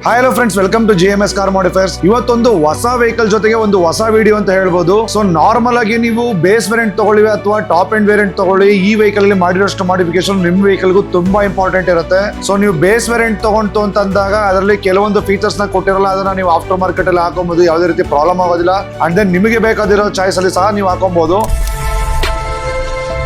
Hi hello friends, welcome to GMS car modifiers. ಇವತ್ತೊಂದು ಹೊಸ vehicle ಜೊತೆಗೆ ಒಂದು ಹೊಸ ವಿಡಿಯೋ ಅಂತ ಹೇಳ್ಬೋದು. ಸೊ ನಾರ್ಮಲ್ ಆಗಿ ನೀವು ಬೇಸ್ ವೇರಿಯಂಟ್ ತಗೊಳ್ಳಿ ಅಥವಾ ಟಾಪ್ ಎಂಡ್ ವೇರಿಯಂಟ್ ತಗೊಳ್ಳಿ, ಈ ವೆಹಿಕಲ್ ಅಲ್ಲಿ ಮಾಡಿರೋಷ್ಟು ಮಾಡಿಫಿಕೇಶನ್ ನಿಮ್ ವೆಹಿಕಲ್ಗೂ ತುಂಬಾ ಇಂಪಾರ್ಟೆಂಟ್ ಇರುತ್ತೆ. ಸೊ ನೀವು ಬೇಸ್ ವೇರಿಯಂಟ್ ತಗೊಂಡು ಅಂತ ಅಂದಾಗ ಅದರಲ್ಲಿ ಕೆಲವೊಂದು ಫೀಚರ್ಸ್ ನ ಕೊಟ್ಟಿರಲ್ಲ, ಅದನ್ನ ನೀವು ಆಫ್ಟರ್ ಮಾರ್ಕೆಟ್ ಅಲ್ಲಿ ಹಾಕೊಬಹುದು, ಯಾವುದೇ ರೀತಿ ಪ್ರಾಬ್ಲಮ್ ಆಗೋದಿಲ್ಲ. ಅಂಡ್ ದೆನ್ ನಿಮಗೆ ಬೇಕಾದಿರೋ ಚಾಯ್ಸ್ ಅಲ್ಲಿ ಸಹ ನೀವು ಹಾಕೊಬಹುದು.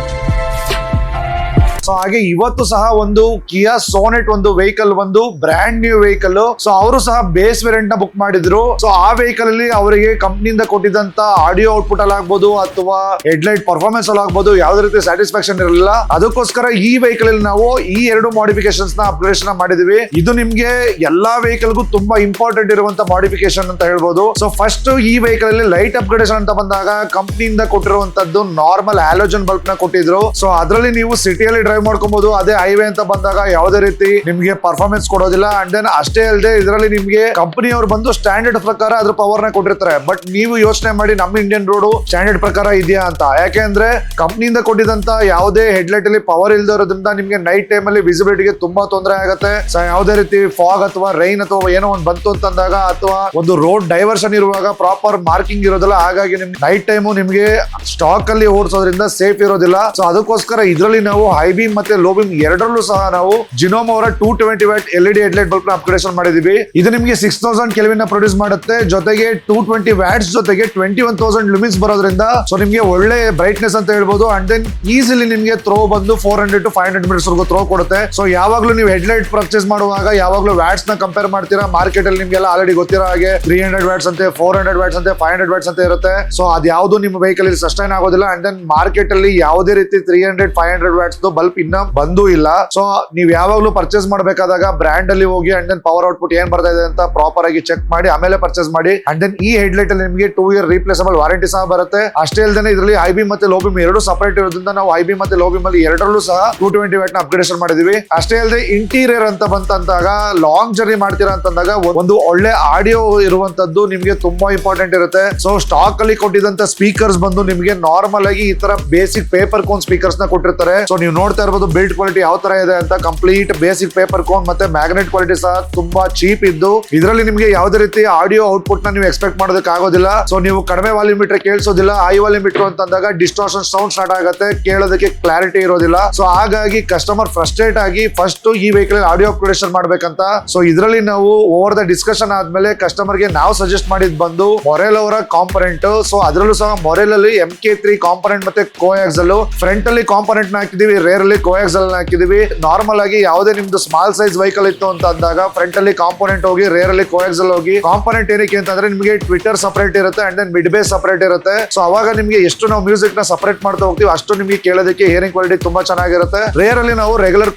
ಸೊ ಹಾಗೆ ಇವತ್ತು ಸಹ ಒಂದು ಕಿಯಾ ಸೋನೆಟ್ ಒಂದು ವೆಹಿಕಲ್, ಒಂದು ಬ್ರ್ಯಾಂಡ್ ನ್ಯೂ ವೆಹಿಕಲ್. ಸೊ ಅವರು ಸಹ ಬೇಸ್ ವೇರಿಯಂಟ್ ನ ಬುಕ್ ಮಾಡಿದ್ರು. ಸೊ ಆ ವೆಹಿಕಲ್ ಅಲ್ಲಿ ಅವರಿಗೆ ಕಂಪ್ನಿಯಿಂದ ಕೊಟ್ಟಿದ್ದಂತ ಆಡಿಯೋ ಔಟ್ಪುಟ್ ಅಲ್ಲಿ ಆಗ್ಬೋದು ಅಥವಾ ಹೆಡ್ಲೈಟ್ ಪರ್ಫಾರ್ಮೆನ್ಸ್ ಅಲ್ಲಿ ಆಗ್ಬೋದು, ಯಾವುದೇ ರೀತಿ ಸ್ಯಾಟಿಸ್ಫ್ಯಾಕ್ಷನ್ ಇರಲಿಲ್ಲ. ಅದಕ್ಕೋಸ್ಕರ ಈ ವೆಹಿಕಲ್ ಅಲ್ಲಿ ನಾವು ಈ ಎರಡು ಮಾಡಿಫಿಕೇಶನ್ಸ್ ನ ಅಪ್ಗ್ರೇಡೇಷನ್ ಮಾಡಿದೀವಿ. ಇದು ನಿಮ್ಗೆ ಎಲ್ಲಾ ವೆಹಿಕಲ್ಗೂ ತುಂಬಾ ಇಂಪಾರ್ಟೆಂಟ್ ಇರುವಂತ ಮಾಡಿಫಿಕೇಶನ್ ಅಂತ ಹೇಳ್ಬೋದು. ಸೊ ಫಸ್ಟ್ ಈ ವೆಹಿಕಲ್ ಅಲ್ಲಿ ಲೈಟ್ ಅಪ್ಗ್ರೇಡೇಷನ್ ಅಂತ ಬಂದಾಗ ಕಂಪ್ನಿಯಿಂದ ಕೊಟ್ಟಿರುವಂತದ್ದು ನಾರ್ಮಲ್ ಹ್ಯಾಲೋಜನ್ ಬಲ್ಬ್ ನ ಕೊಟ್ಟಿದ್ರು. ಸೊ ಅದರಲ್ಲಿ ನೀವು ಸಿಟಿಯಲ್ಲಿ ಡ್ರೈವ್ ಮಾಡ್ಕೊಬಹುದು. ಅದೇ ಹೈವೇ ಅಂತ ಬಂದಾಗ ಯಾವುದೇ ರೀತಿ ನಿಮ್ಗೆ ಪರ್ಫಾರ್ಮೆನ್ಸ್ ಕೊಡೋದಿಲ್ಲ. ಅಂಡ್ ದೆನ್ ಅಷ್ಟೇ ಅಲ್ಲದೆ ಇದರಲ್ಲಿ ನಿಮ್ಗೆ ಕಂಪನಿಯವರು ಬಂದು ಸ್ಟ್ಯಾಂಡರ್ಡ್ ಪ್ರಕಾರ ಅದ್ರ ಪವರ್ ನ ಕೊಟ್ಟಿರ್ತಾರೆ. ಬಟ್ ನೀವು ಯೋಚನೆ ಮಾಡಿ ನಮ್ಮ ಇಂಡಿಯನ್ ರೋಡ್ ಸ್ಟ್ಯಾಂಡರ್ಡ್ ಪ್ರಕಾರ ಇದೆಯಾ ಅಂತ. ಯಾಕೆಂದ್ರೆ ಕಂಪನಿಯಿಂದ ಕೊಟ್ಟಿದಂತ ಯಾವುದೇ ಹೆಡ್ಲೈಟ್ ಅಲ್ಲಿ ಪವರ್ ಇಲ್ದಿರೋದ್ರಿಂದ ನಿಮ್ಗೆ ನೈಟ್ ಟೈಮ್ ಅಲ್ಲಿ ವಿಸಿಬಿಲಿಟಿಗೆ ತುಂಬಾ ತೊಂದರೆ ಆಗುತ್ತೆ. ಯಾವುದೇ ರೀತಿ ಫಾಗ್ ಅಥವಾ ರೈನ್ ಅಥವಾ ಏನೋ ಒಂದು ಬಂತು ಅಂತಂದಾಗ ಅಥವಾ ಒಂದು ರೋಡ್ ಡೈವರ್ಷನ್ ಇರುವಾಗ ಪ್ರಾಪರ್ ಮಾರ್ಕಿಂಗ್ ಇರೋದಿಲ್ಲ. ಹಾಗಾಗಿ ನಿಮ್ಗೆ ನೈಟ್ ಟೈಮು ನಿಮ್ಗೆ ಸ್ಟಾಕ್ ಅಲ್ಲಿ ಓಡಿಸೋದ್ರಿಂದ ಸೇಫ್ ಇರೋದಿಲ್ಲ. ಸೊ ಅದಕ್ಕೋಸ್ಕರ ಇದರಲ್ಲಿ ನಾವು ಹೈ ಬೀಮ್ ಮತ್ತೆ ಲೋ ಬೀಮ್ ಎರಡರಲ್ಲೂ ಸಹ ನಾವು ಜಿನೋಮ್ ಅವರ 220 ವ್ಯಾಟ್ LED ಹೆಡ್ಲೈಟ್ ಬಲ್ಬ್ ನ ಅಪ್ಗ್ರೇಡೇಷನ್ ಮಾಡಿದೀವಿ. ಇದು ನಿಮಗೆ 6000 ಕೆಲ್ವಿನ್ ನ ಪ್ರೊಡ್ಯೂಸ್ ಮಾಡುತ್ತೆ. ಜೊತೆಗೆ 220 ವ್ಯಾಟ್ಸ್ ಜೊತೆಗೆ 21000 ಲುಮಿನ್ಸ್ ಬರೋದ್ರಿಂದ ಸೊ ನಿಮ್ಗೆ ಒಳ್ಳೆ ಬ್ರೈಟ್ನೆಸ್ ಅಂತ ಹೇಳ್ಬೋದು. ಅಂಡ್ ದೆನ್ ಈಸಿಲಿ ನಿಮ್ಗೆ ಥ್ರೋ ಬಂದು 400 to 500 ಮೀಟರ್ಸ್ ವರೆಗೂ ಥ್ರೋ ಕೊಡುತ್ತೆ. ಸೊ ಯಾವಾಗ್ಲೂ ನೀವು ಹೆಡ್ಲೈಟ್ ಪರ್ಚೇಸ್ ಮಾಡುವಾಗ ಯಾವಾಗ್ಲೂ ವ್ಯಾಟ್ಸ್ ನ ಕಂಪೇರ್ ಮಾಡ್ತೀರಾ. ಮಾರ್ಕೆಟ್ ಅಲ್ಲಿ ನಿಮ್ಗೆಲ್ಲ ಆಲ್ರೆಡಿ ಗೊತ್ತಿರೋ ಹಾಗೆ 300 ವ್ಯಾಟ್ಸ್ ಅಂತೆ, 400 ವ್ಯಾಟ್ಸ್ ಅಂತೆ, 500 ವ್ಯಾಟ್ಸ್ ಅಂತ ಇರುತ್ತೆ. ಸೊ ಅದ್ಯಾವುದು ನಿಮ್ಮ ವೆಹಿಕಲ್ ಇಲ್ಲಿ ಸಸ್ಟೈನ್ ಆಗೋದಿಲ್ಲ. ಅಂಡ್ ದೆನ್ ಮಾರ್ಕೆಟ್ ಅಲ್ಲಿ ಯಾವುದೇ ರೀತಿ 300, 500 ವ್ಯಾಟ್ಸ್ ಬಲ್ಬ್ ಇನ್ನ ಬಂದೂ ಇಲ್ಲ. ಸೊ ನೀವು ಯಾವಾಗ್ಲೂ ಪರ್ಚೇಸ್ ಮಾಡಬೇಕಾದಾಗ ಬ್ರ್ಯಾಂಡ್ ಅಲ್ಲಿ ಹೋಗಿ ಅಂಡ್ ದೆನ್ ಪವರ್ ಔಟ್ಪುಟ್ ಏನ್ ಬರ್ತಾ ಇದೆ ಅಂತ ಪ್ರಾಪರ್ ಆಗಿ ಚೆಕ್ ಮಾಡಿ ಆಮೇಲೆ ಪರ್ಚೇಸ್ ಮಾಡಿ. ಅಂಡ್ ದೆನ್ ಈ ಹೆಡ್ಲೈಟ್ ಅಲ್ಲಿ ನಿಮಗೆ 2 year ರೀಪ್ಲೇಸಬಲ್ ವಾರಂಟಿ ಸಹ ಬರುತ್ತೆ. ಅಷ್ಟೇ ಅಲ್ಲದೆ ಇದರಲ್ಲಿ ಐ ಬಿ ಮತ್ತೆ ಲೋ ಬೀಮ್ ಎರಡು ಸಪರೇಟ್ ಇರೋದ್ರಿಂದ ನಾವು ಐ ಬಿ ಮತ್ತೆ ಲೋ ಬೀಮ್ ಅಲ್ಲಿ ಎರಡರಲ್ಲೂ ಸಹ 220 ವ್ಯಾಟ್ ನ ಅಪ್ಗ್ರೇಡೇಷನ್ ಮಾಡಿದೀವಿ. ಅಷ್ಟೇ ಅಲ್ಲದೆ ಇಂಟೀರಿಯರ್ ಅಂತ ಬಂತಂದಾಗ ಲಾಂಗ್ ಜರ್ನಿ ಮಾಡ್ತೀರಾ ಅಂತಂದಾಗ ಒಂದು ಒಳ್ಳೆ ಆಡಿಯೋ ಇರುವಂತದ್ದು ನಿಮ್ಗೆ ತುಂಬಾ ಇಂಪಾರ್ಟೆಂಟ್ ಇರುತ್ತೆ. ಸೊ ಸ್ಟಾಕ್ ಅಲ್ಲಿ ಕೊಟ್ಟಿದ್ದಂತ ಸ್ಪೀಕರ್ಸ್ ಬಂದು ನಿಮ್ಗೆ ನಾರ್ಮಲ್ ಆಗಿ ಈ ತರ ಬೇಸಿಕ್ ಪೇಪರ್ ಕೋನ್ ಸ್ಪೀಕರ್ಸ್ ನ ಕೊಟ್ಟಿರ್ತಾರೆ. ಸೊ ನೀವು ನೋಡ್ತಾ ಇರಬಹುದು ಬಿಲ್ಡ್ ಕ್ವಾಲಿಟಿ ಯಾವ ತರ ಇದೆ ಅಂತ. ಕಂಪ್ಲೀಟ್ ಬೇಸಿಕ್ ಪೇಪರ್ ಕೋನ್ ಮತ್ತೆ ಮ್ಯಾಗ್ನೆಟ್ ಕ್ವಾಲಿಟಿ ಸಹ ತುಂಬಾ ಚೀಪ್ ಇದ್ದು ಇದರಲ್ಲಿ ನಿಮಗೆ ಯಾವುದೇ ರೀತಿ ಆಡಿಯೋ ಔಟ್ಪುಟ್ ನ ನೀವು ಎಕ್ಸ್ಪೆಕ್ಟ್ ಮಾಡೋದಕ್ಕೆ ಆಗೋದಿಲ್ಲ. ಸೊ ನೀವು ಕಡಿಮೆ ವಾಲ್ಯೂಮ್ ಮೀಟರ್ ಕೇಳಿಸೋದಿಲ್ಲ, ಹೈ ವಾಲ್ಯೂಮ್ ಮೀಟರ್ ಅಂತಂದಾಗ ಡಿಸ್ಟಾರ್ಷನ್ ಸೌಂಡ್ ಸ್ಟಾರ್ಟ್ ಆಗುತ್ತೆ, ಕೇಳೋದಕ್ಕೆ ಕ್ಲಾರಿಟಿ ಇರೋದಿಲ್ಲ. ಸೊ ಹಾಗಾಗಿ ಕಸ್ಟಮರ್ ಫ್ರಸ್ಟ್ರೇಟ್ ಆಗಿ ಫಸ್ಟ್ ಈ ವೆಹಿಕಲ್ ಆಡಿಯೋ ಅಪ್ಗ್ರೇಡೇಷನ್ ಮಾಡ್ಬೇಕಂತ. ಸೊ ಇದರಲ್ಲಿ ನಾವು ಓವರ್ ದ ಡಿಸ್ಕಷನ್ ಆದ್ಮೇಲೆ ಕಸ್ಟಮರ್ ಗೆ ನಾವು ಸಜೆಸ್ಟ್ ಮಾಡಿದ್ ಬಂದು ಮೊರೆಲ್ ಅವರ ಕಾಂಪೊನೆಂಟ್. ಸೊ ಅದರಲ್ಲೂ ಸಹ ಮೊರೆಲ್ ಅಲ್ಲಿ MK3 ಕಾಂಪೊನೆಂಟ್ ಮತ್ತೆ ಕೋಯಾಕ್ಸಲ್ ಫ್ರಂಟ್ ಅಲ್ಲಿ ಕಾಂಪೊನೆಂಟ್ ನ ಹಾಕಿದೀವಿ, ರೇರ್ ಅಲ್ಲಿ ಕೋಯಾಕ್ಸಲ್ ನ ಹಾಕಿದೀವಿ. ನಾರ್ಮಲ್ ಆಗಿ ಯಾವುದೇ ನಿಮ್ದು ಸ್ಮಾಲ್ ಸೈಜ್ ವೆಹಿಕಲ್ ಇತ್ತು ಅಂತ ಅಂದಾಗ ಫ್ರಂಟ್ ಅಲ್ಲಿ ಕಾಂಪೊನೆಂಟ್ ಹೋಗಿ ರೇರ್ ಅಲ್ಲಿ ಕೋಯಾಕ್ಸಲ್ ಹೋಗಿ. ಕಾಂಪೊನೆಂಟ್ ಏನಕ್ಕೆ ಅಂತಂದ್ರೆ ನಿಮಗೆ ಟ್ವಿಟರ್ ಸಪರೇಟ್ ಇರುತ್ತೆ and then mid bass separate ಇರುತ್ತೆ. ಸೊ ಅವಾಗ ನಿಮಗೆ ಎಷ್ಟು ನಾವು ಮ್ಯೂಸಿಕ್ ನ ಸಪರೇಟ್ ಮಾಡ್ತಾ ಹೋಗ್ತೀವಿ ಅಷ್ಟು ನಿಮಗೆ ಕೇಳೋದಕ್ಕೆ ಹಿಯರಿಂಗ್ ಕ್ವಾಲಿಟಿ ತುಂಬಾ ಚೆನ್ನಾಗಿರುತ್ತೆ. ರೇರ್ ಅಲ್ಲಿ ನಾವು ರೆಗ್ಯುಲರ್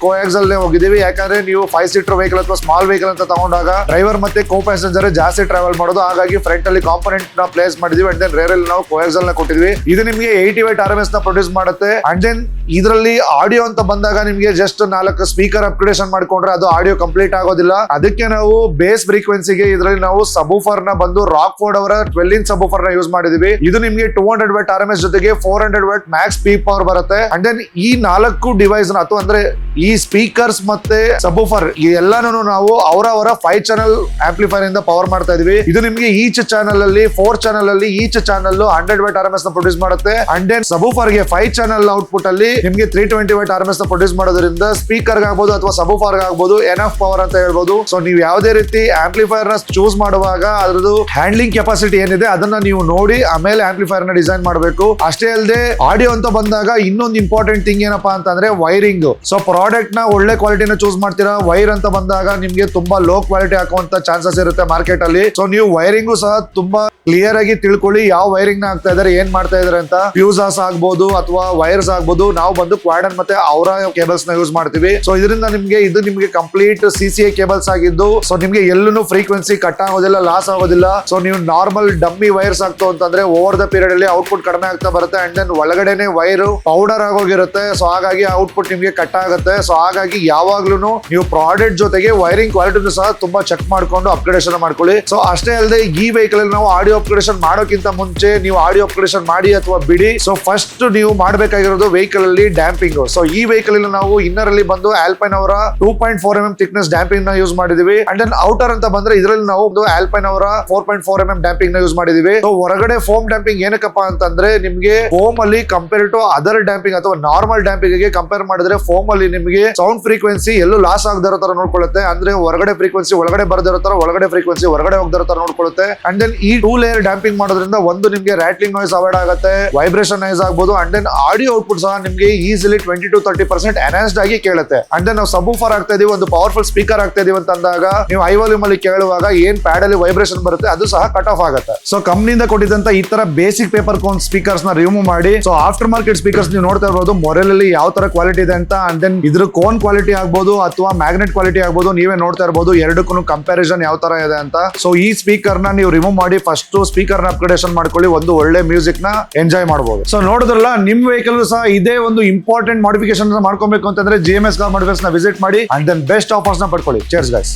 ಕೋಯಾಕ್ಸಲ್ ಹೋಗಿದೀವಿ. ಯಾಕಂದ್ರೆ ನೀವು 5 ಸೀಟರ್ ವೆಹಿಕಲ್ ಅಥವಾ ಸ್ಮಾಲ್ ವೆಹಿಕಲ್ ಅಂತ ತಗೊಂಡಾಗ ಡ್ರೈವರ್ ಮತ್ತೆ ಕೋ ಪ್ಯಾಸೆಂಜರ್ ಜಾಸ್ತಿ ಟ್ರಾವೆಲ್ ಮಾಡೋದು. ಹಾಗಾಗಿ ಫ್ರಂಟ್ ಅಲ್ಲಿ ಕಾಂಪೊನೆಂಟ್ ನ ಪ್ಲೇಸ್ ಮಾಡಿದೀವಿ ಅಂಡ್ ದೆನ್ ರೇರ್ ಅಲ್ಲಿ ನಾವು ಕೋಯಾಕ್ಸಲ್ ನ ಕೊಟ್ಟಿದ್ವಿ. ಇದು ನಿಮಗೆ 80 ವ್ಯಾಟ್ RMS ನ ಪ್ರೊಡ್ಯೂಸ್ ಮಾಡುತ್ತೆ. ಅಂಡ್ ದೆನ್ ಇದರಲ್ಲಿ ಆಡಿಯೋ ಅಂತ ಬಂದಾಗ ನಿಮಗೆ ಜಸ್ಟ್ 4 ಸ್ಪೀಕರ್ ಅಪ್ಗ್ರೇಡೇಷನ್ ಮಾಡ್ಕೊಂಡ್ರೆ ಅದು ಆಡಿಯೋ ಕಂಪ್ಲೀಟ್ ಆಗೋದಿಲ್ಲ. ಅದಕ್ಕೆ ನಾವು ಬೇಸ್ ಫ್ರೀಕ್ವೆನ್ಸಿಗೆ ಇದರಲ್ಲಿ ನಾವು ಸಬೂಫರ್ ನ ಬಂದು ರಾಕ್ಫೋರ್ಡ್ ಅವರ 12 ಸಬೂಫರ್ ನ ಯೂಸ್ ಮಾಡಿದೀವಿ. ಇದು ನಿಮಗೆ 200 ವ್ಯಾಟ್ RMS ಜೊತೆಗೆ 400 ವ್ಯಾಟ್ ಮ್ಯಾಕ್ಸ್ ಪೀಕ್ ಪವರ್ ಬರುತ್ತೆ. ಅಂಡ್ ದೆನ್ ಈ 4 ಡಿವೈಸ್ ನ ಅಥವಾ ಅಂದ್ರೆ ಈ ಸ್ಪೀಕರ್ಸ್ ಮತ್ತೆ ಸಬೂಫರ್ ಈ ಎಲ್ಲಾನು ನಾವು ಅವರ 5 ಚಾನಲ್ ಆಂಪ್ಲಿಫೈರ್ ಇಂದ ಪವರ್ ಮಾಡ್ತಾ ಇದೀವಿ. ಇದು ನಿಮಗೆ ಈಚ್ ಚಾನಲ್ ಅಲ್ಲಿ 4 ಚಾನಲ್ ಅಲ್ಲಿ ಈಚ್ ಚಾನಲ್ 100 ವ್ಯಾಟ್ RMS ನ ಪ್ರೊಡ್ಯೂಸ್ ಮಾಡುತ್ತೆ. ಅಂಡ್ ದೆನ್ ಸಬೂಫರ್ ಗೆ 5 ಚಾನಲ್ ಔಟ್ಪುಟ್ ಅಲ್ಲಿ ನಿಮಗೆ 320 ವ್ಯಾಟ್ RMS ನ ಪ್ರೊಡ್ಯೂಸ್ ಮಾಡೋದ್ರಿಂದ ಸ್ಪೀಕರ್ ಆಗ್ಬಹುದು ಅಥವಾ ಸಬೂಫರ್ ಆಗ್ಬಹುದು ಎನಫ್ ಪವರ್ ಅಂತ ಹೇಳ್ಬೋದು. ಸೊ ನೀವು ಯಾವುದೇ ರೀತಿ ಆಂಪ್ಲಿಫೈರ್ ನ ಚೂಸ್ ಮಾಡುವಾಗ ಅದ್ರದ್ದು ಹ್ಯಾಂಡ್ಲಿಂಗ್ ಕೆಪಾಸಿಟಿ ಏನಿದೆ ಅದನ್ನ ನೀವು ನೋಡಿ ಆಮೇಲೆ ಆಂಪ್ಲಿಫೈರ್ ನ ಡಿಸೈನ್ ಮಾಡಬೇಕು. ಅಷ್ಟೇ ಅಲ್ಲದೆ ಆಡಿಯೋ ಅಂತ ಬಂದಾಗ ಇನ್ನೊಂದು ಇಂಪಾರ್ಟೆಂಟ್ ಥಿಂಗ್ ಏನಪ್ಪಾ ಅಂತಂದ್ರೆ ವೈರಿಂಗ್. ಸೊ ಪ್ರಾಡಕ್ಟ್ ನ ಒಳ್ಳೆ ಕ್ವಾಲಿಟಿನ ಚೂಸ್ ಮಾಡ್ತೀರಾ. ವೈರ್ ಅಂತ ಬಂದಾಗ ನಿಮ್ಗೆ ತುಂಬಾ ಲೋ ಕ್ವಾಲಿಟಿ ಹಾಕುವಂತ ಚಾನ್ಸಸ್ ಇರುತ್ತೆ ಮಾರ್ಕೆಟ್ ಅಲ್ಲಿ. ಸೊ ನೀವು ವೈರಿಂಗು ಸಹ ತುಂಬಾ ಕ್ಲಿಯರ್ ಆಗಿ ತಿಳ್ಕೊಳ್ಳಿ ಯಾವ ವೈರಿಂಗ್ ನ ಹಾಕ್ತಾ ಇದಾರೆ, ಏನ್ ಮಾಡ್ತಾ ಇದಾರೆ ಅಂತ. ಫ್ಯೂಸಸ್ ಆಗ್ಬಹುದು ಅಥವಾ ವೈರ್ಸ್ ಆಗ್ಬಹುದು. ನಾವು ಬಂದು ಕ್ವಾಡನ್ ಮತ್ತೆ ಅವರ ಕೇಬಲ್ಸ್ ನ ಯೂಸ್ ಮಾಡ್ತೀವಿ. ಸೊ ಇದರಿಂದ ಇದು ನಿಮ್ಗೆ ಕಂಪ್ಲೀಟ್ CCA ಕೇಬಲ್ಸ್ ಆಗಿದ್ದು ಸೊ ನಿಮ್ಗೆ ಎಲ್ಲೂ ಫ್ರೀಕ್ವೆನ್ಸಿ ಕಟ್ ಆಗೋದಿಲ್ಲ, ಲಾಸ್ ಆಗೋದಿಲ್ಲ. ಸೊ ನೀವು ನಾರ್ಮಲ್ ಡಮ್ಮಿ ವೈರ್ಸ್ ಆಗ್ತು ಅಂತಂದ್ರೆ ಓವರ್ ದ ಪೀರಿಯಡ್ ಅಲ್ಲಿ ಔಟ್ಪುಟ್ ಕಡಿಮೆ ಆಗ್ತಾ ಬರುತ್ತೆ. ಅಂಡ್ ದೆನ್ ಒಳಗಡೆನೆ ವೈರ್ ಪೌಡರ್ ಆಗೋಗಿರುತ್ತೆ. ಸೊ ಹಾಗಾಗಿ ಔಟ್ಪುಟ್ ನಿಮ್ಗೆ ಕಟ್ ಆಗುತ್ತೆ. ಸೊ ಹಾಗಾಗಿ ಯಾವಾಗ್ಲೂ ನೀವು ಪ್ರಾಡಕ್ಟ್ ಜೊತೆಗೆ ವೈರಿಂಗ್ ಕ್ವಾಲಿಟಿ ಸಹ ತುಂಬಾ ಚೆಕ್ ಮಾಡ್ಕೊಂಡು ಅಪ್ಗ್ರೇಡೇಷನ್ ಮಾಡ್ಕೊಳ್ಳಿ. ಸೊ ಅಷ್ಟೇ ಅಲ್ಲದೆ ಈ ವೆಹಿಕಲ್ ನಾವು ಆಡಿಯೋ ಅಪ್ಗ್ರೇಡೇಷನ್ ಮಾಡೋಕ್ಕಿಂತ ಮುಂಚೆ ನೀವು ಆಡಿಯೋ ಅಪ್ಗ್ರೇಡೇಷನ್ ಮಾಡಿ ಅಥವಾ ಬಿಡಿ. ಸೊ ಫಸ್ಟ್ ನೀವು ಮಾಡಬೇಕಾಗಿರೋದು ವೆಹಿಕಲ್ ಅಲ್ಲಿ ಡ್ಯಾಂಪಿಂಗ್. ಸೊ ಈ ವೆಹಿಕಲ್ ಅಲ್ಲಿ ನಾವು ಇನ್ನರ್ ಅಲ್ಲಿ ಬಂದು ಆಲ್ಪೈನ್ ಅವರ 2.4 mm ಥಿಕ್ನೆಸ್ ಡ್ಯಾಂಪಿಂಗ್ ನ ಯೂಸ್ ಮಾಡಿದೀವಿ. ಅಂಡ್ ದೆನ್ ಔಟರ್ ಅಂತ ಬಂದ್ರೆ ಇದರಲ್ಲಿ ನಾವು ಆಲ್ಪೈನ್ ಅವರ 4.4 mm ಡ್ಯಾಂಪಿಂಗ್ ನ ಯೂಸ್ ಮಾಡಿದೀವಿ. ಸೊ ಹೊರಗಡೆ ಫೋಮ್ ಡ್ಯಾಂಪಿಂಗ್ ಏನಕ್ಕಪ್ಪ ಅಂತಂದ್ರೆ ನಿಮ್ಗೆ ಫೋಮ್ ಅಲ್ಲಿ ಕಂಪೇರ್ ಟು ಅದರ್ ಡ್ಯಾಂಪಿಂಗ್ ಅಥವಾ ನಾರ್ಮಲ್ ಡ್ಯಾಂಪಿಂಗ್ ಗೆ ಕಂಪೇರ್ ಮಾಡಿದ್ರೆ ಫೋಮ್ ಅಲ್ಲಿ ನಿಮಗೆ ಸೌಂಡ್ ಫ್ರೀಕ್ವೆನ್ಸಿ ಎಲ್ಲೂ ಲಾಸ್ ಆಗದಿರೋ ತರ ನೋಡ್ಕೊಳ್ಳುತ್ತೆ. ಅಂದ್ರೆ ಹೊರಗಡೆ ಫ್ರೀಕ್ವೆನ್ಸಿ ಒಳಗಡೆ ಬರ್ದಿರೋ ತರ, ಒಳಗಡೆ ಫ್ರೀಕ್ವೆನ್ಸಿ ಹೊರಗಡೆ ಹೋಗದಿರೋ ತರ ನೋಡ್ಕೊಳ್ಳುತ್ತೆ. ಅಂಡ್ ದೆನ್ ಈ 2 ಲೇಯರ್ ಡ್ಯಾಂಪಿಂಗ್ ಮಾಡೋದ್ರಿಂದ ಒಂದು ನಿಮ್ಗೆ ರಾಟ್ಲಿಂಗ್ ನಾಯ್ಸ್ ಅವಾಯ್ಡ್ ಆಗುತ್ತೆ, ವೈಬ್ರೇಷನ್ ನಾಯ್ಸ್ ಆಗ್ಬೋದು. ಅಂಡ್ ದೆನ್ ಆಡಿಯೋ ಔಟ್ಪುಟ್ ಸಹ ನಿಮ್ಗೆ ಈಸಿಲಿ 20 to 30% ಎನ್ಹಾನ್ಸ್ಡ್ ಆಗಿ ಕೇಳುತ್ತೆ. ಅಂಡ್ ದೆನ್ ನಾವು ಸಬ್ವೂಫರ್ ಆಗ್ತಾ ಇದೀವಿ, ಒಂದು ಪವರ್ಫುಲ್ ಸ್ಪೀಕರ್ ಆಗ್ತಾ ಇದೀವಿ ಅಂತ ಅಂದಾಗ ನೀವು ಹೈ ವಾಲ್ಯೂಮ್ ಅಲ್ಲಿ ಕೇಳುವಾಗ ಏನ್ ಪ್ಯಾಡ್ ಅಲ್ಲಿ ವೈಬ್ರೇಷನ್ ಬರುತ್ತೆ ಅದು ಸಹ ಕಟ್ ಆಫ್ ಆಗುತ್ತೆ. ಸೊ ಕಂಪ್ನಿಯಿಂದ ಕೊಟ್ಟಿದ್ದಂತ ಈ ತರ ಬೇಸಿಕ್ ಪೇಪರ್ ಕೋನ್ ಸ್ಪೀಕರ್ಸ್ ನ ರಿಮೂವ್ ಮಾಡಿ, ಸೊ ಆಫ್ಟರ್ ಮಾರ್ಕೆಟ್ ಸ್ಪೀಕರ್ಸ್ ನೀವು ನೋಡ್ತಾ ಇರಬಹುದು ಮೊರೆಲ್ ಅಲ್ಲಿ ಯಾವ ತರ ಕ್ವಾಲಿಟಿ ಇದೆ ಅಂತ. ಅಂಡ್ ದೆನ್ ಇದ್ರ ಕೋನ್ ಕ್ವಾಲಿಟಿ ಆಗ್ಬೋದು ಅಥವಾ ಮ್ಯಾಗ್ನೆಟ್ ಕ್ವಾಲಿಟಿ ಆಗ್ಬೋದು, ನೀವೇ ನೋಡ್ತಾ ಇರಬಹುದು ಎರಡಕ್ಕೂ ಕಂಪ್ಯಾರಿಸನ್ ಯಾವ ತರ ಇದೆ ಅಂತ. ಸೊ ಈ ಸ್ಪೀಕರ್ ನ ನೀವು ರಿಮೂವ್ ಮಾಡಿ ಫಸ್ಟ್ ಸ್ಪೀಕರ್ ನ ಅಪ್ಗ್ರೇಡೇಷನ್ ಮಾಡ್ಕೊಳ್ಳಿ, ಒಂದು ಒಳ್ಳೆ ಮ್ಯೂಸಿಕ್ ನ ಎಂಜಾಯ್ ಮಾಡಬಹುದು. ಸೊ ನೋಡಿದ್ರಲ್ಲ, ನಿಮ್ ವೆಹಿಕಲ್ ಸಹ ಇದೇ ಒಂದು ಇಂಪಾರ್ಟೆಂಟ್ ಮಾಡಿಫಿಕೇಶನ್ ಮಾಡ್ಕೊಬೇಕು ಅಂತಂದ್ರೆ GMS ಕಾರ್ ಮಾಡಿಫಿಕೇಶನ್ ನ ವಿಸಿಟ್ ಮಾಡಿ ಅಂಡ್ ದೆನ್ ಬೆಸ್ಟ್ ಆಫರ್ಸ್ ನ ಪಡ್ಕೊಳ್ಳಿ. Chairs guys.